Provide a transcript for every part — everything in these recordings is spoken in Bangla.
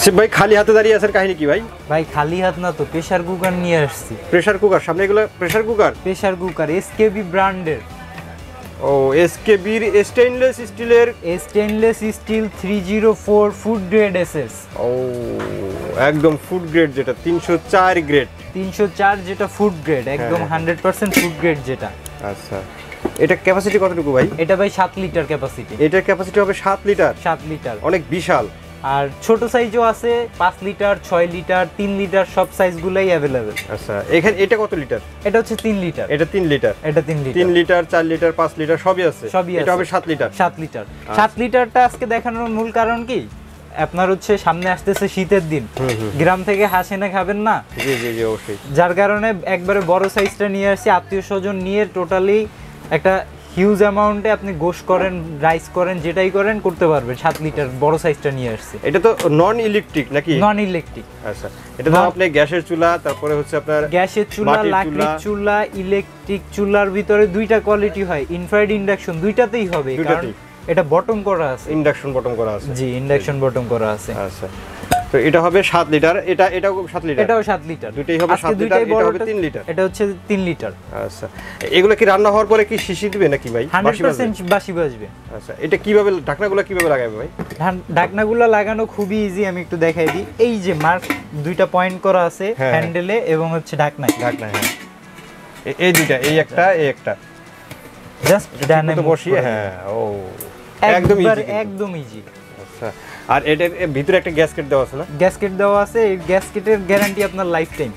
হাসিব ভাই খালি হাতে দাঁড়িয়ে আছেন, কাহিনী কি ভাই? ভাই খালি হাত না তো, প্রেসার কুকার নিয়ে আসছি। Pressure cooker? সামনে এগুলো pressure cooker? Pressure cooker SKB ব্র্যান্ডের। ও এসকেবির স্টেইনলেস স্টিলের, stainless steel 304 food grade SS. ও একদম ফুড গ্রেড, যেটা 304 গ্রেড। 304 যেটা ফুড গ্রেড, একদম 100% ফুড গ্রেড যেটা। আচ্ছা, এটা ক্যাপাসিটি কতটুকু ভাই? এটা ভাই 7 লিটার ক্যাপাসিটি। এটার ক্যাপাসিটি হবে 7 লিটার? 7 লিটার, অনেক বিশাল। আর ছোট সাইজও আছে, 5 লিটার, 6 লিটার, 3 লিটার, সব সাইজগুলাই अवेलेबल। আচ্ছা, এখানে এটা কত লিটার? এটা হচ্ছে 3 লিটার। এটা 3 লিটার? এটা 3 লিটার। 3 লিটার, 4 লিটার, 5 লিটার সবই আছে? সবই আছে। এটা হবে 7 লিটার? 7 লিটার। 7 লিটারটা আজকে দেখানোর মূল কারণ কি, আপনার হচ্ছে সামনে আসতেছে শীতের দিন, গ্রাম থেকে হাঁস এনে খাবেন না? জি জি জি, অবশ্যই। যার কারণে একবারে বড় সাইজটা নিয়ে আসছি, আত্মীয় স্বজন নিয়ে টোটালি একটা হিউজ অ্যামাউন্টে আপনি গোশ করেন, রাইস করেন, যেটাই করেন করতে পারবেন। 7 লিটার বড় সাইজটা নিয়ে আসছে। এটা তো নন ইলেকট্রিক নাকি? নন ইলেকট্রিক। আচ্ছা, এটা তো আপনি গ্যাসের চুলা, তারপরে হচ্ছে আপনার গ্যাসের চুলা, লাকড়ির চুলা, ইলেকট্রিক চুলার ভিতরে দুইটা কোয়ালিটি হয়, ইনফ্রারেড ইন্ডাকশন দুইটাতেই হবে, কারণ এটা বটম করা আছে। ইন্ডাকশন বটম করা আছে? জি, ইন্ডাকশন বটম করা আছে। আচ্ছা, তো এটা হবে 7 লিটার, এটাও 7 লিটার? এটাও 7 লিটার। দুটেই হবে 7 লিটার, এটা হবে 3 লিটার? এটা হচ্ছে 3 লিটার। আচ্ছা, এগুলো কি রান্না হওয়ার পরে কি শিশি দিবে নাকি ভাই? 100% বাসি বাজবে। আচ্ছা, এটা কিভাবে ঢাকনাগুলো কিভাবে লাগাবে ভাই? ঢাকনাগুলো লাগানো খুবই ইজি, আমি একটু দেখাই দিই। এই যে মার্ক দুইটা পয়েন্ট করা আছে হ্যান্ডেলে এবং হচ্ছে ঢাকনায়। ঢাকনায়, হ্যাঁ, এই দুইটা, এই একটা, এই একটা, জাস্ট ডানে বসিয়ে, হ্যাঁ। ও একদম ইজি, একদম ইজি। আচ্ছা, আর এটার ভিতরে একটা গ্যাসকেট দেওয়া আছে না? গ্যাসকেট দেওয়া আছে, এই গ্যাসকেটের গ্যারান্টি আপনার লাইফ টাইম।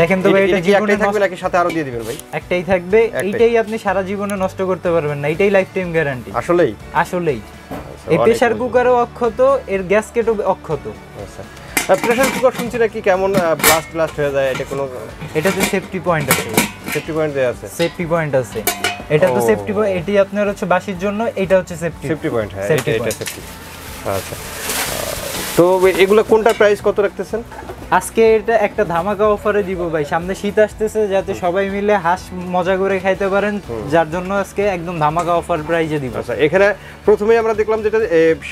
দেখেন তো ভাই, এটা কি একটাই থাকবে নাকি সাথে আরো দিয়ে দিবেন ভাই? একটাই থাকবে, এইটাই আপনি সারা জীবনে নষ্ট করতে পারবেন না, এটাই লাইফ টাইম গ্যারান্টি। আসলেই? আসলেই। এই প্রেসার কুকারও অক্ষত, এর গ্যাসকেটও অক্ষত। আচ্ছা, প্রেসার কুকার শুনছি নাকি কেমন ব্লাস্ট হয়ে যায়, এটা কোনো? এটাতে সেফটি পয়েন্ট আছে। সেফটি পয়েন্ট দেয়া আছে? সেফটি পয়েন্ট আছে। এটা তো সেফটি পয়েন্ট, এটি আপনার হচ্ছে বাসির জন্য, এটা হচ্ছে সেফটি পয়েন্ট। হ্যাঁ, এটা সেফটি। আচ্ছা, তো এগুলো কোনটা প্রাইস কত রাখতেছেন আজকে? এটা একটা ধামাকা অফারে দিব ভাই, সামনে শীত আসতেছে, যাতে সবাই মিলে হাঁস মজা করে খাইতে পারেন, যার জন্য আজকে একদম ধামাকা অফার প্রাইজে দিব। আচ্ছা, এখানে প্রথমেই আমরা দেখলাম যেটা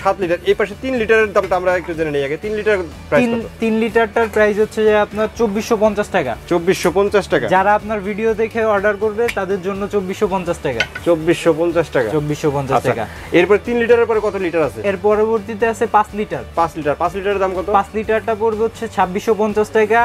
7 লিটার, এই পাশে 3 লিটারের দামটা আমরা একটু জেনে নেই আগে। 3 লিটার প্রাইস কত? 3 লিটারটার প্রাইস হচ্ছে যে আপনার 2450 টাকা। 2450 টাকা? যারা আপনার ভিডিও দেখে অর্ডার করবে তাদের জন্য 2450 টাকা। 2450 টাকা? 2450 টাকা। এরপর 3 লিটারের পরে কত লিটার আছে? এর পরবর্তীতে আছে 5 লিটার। 5 লিটার? 5 লিটারের দাম কত? 5 লিটারটা পড়বে হচ্ছে 2650 টাকা।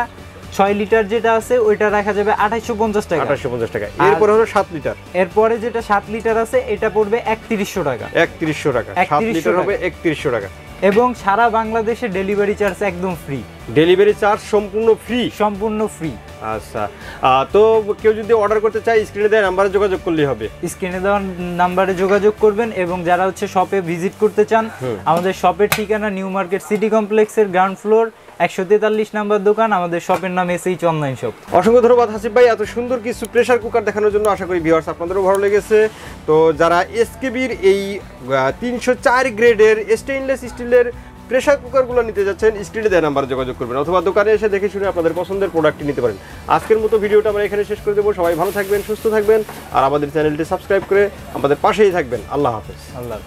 6 লিটার যেটা আছে ওইটা রাখা যাবে 2850 টাকা। 2850 টাকা। এরপর হলো 7 লিটার। এরপরে যেটা 7 লিটার আছে এটা পড়বে 3100 টাকা। 3100 টাকা? 7 লিটার হবে 3100 টাকা। এবং সারা বাংলাদেশে ডেলিভারি চার্জ একদম ফ্রি। ডেলিভারি চার্জ সম্পূর্ণ ফ্রি? সম্পূর্ণ ফ্রি। আচ্ছা, তো কেউ যদি অর্ডার করতে চায় স্ক্রিনে দেওয়া নাম্বারে যোগাযোগ করলেই হবে? স্ক্রিনে দেওয়া নাম্বারে যোগাযোগ করবেন, এবং যারা হচ্ছে শপে ভিজিট করতে চান, আমাদের শপের ঠিকানা নিউ মার্কেট সিটি কমপ্লেক্সের গ্রাউন্ড ফ্লোর 143 নাম্বার দোকান। আমাদের শপের নাম এসএইচ অনলাইন শপ। অসংখ্য ধন্যবাদ হাসিব ভাই এত সুন্দর কিছু প্রেসার কুকার দেখানোর জন্য। আশা করি ভিউয়ার্স আপনাদেরও ভালো লেগেছে। তো যারা এসকেবির এই 304 গ্রেডের স্টেইনলেস স্টিলের প্রেসার কুকারগুলো নিতে যাচ্ছেন, স্ক্রিনে দেওয়া নাম্বারে যোগাযোগ করবেন, অথবা দোকানে এসে দেখে শুনে আপনাদের পছন্দের প্রোডাক্টটি নিতে পারেন। আজকের মতো ভিডিওটা আমরা এখানে শেষ করে দেবো। সবাই ভালো থাকবেন, সুস্থ থাকবেন, আর আমাদের চ্যানেলটি সাবস্ক্রাইব করে আমাদের পাশেই থাকবেন। আল্লাহ হাফেজ। আল্লাহ।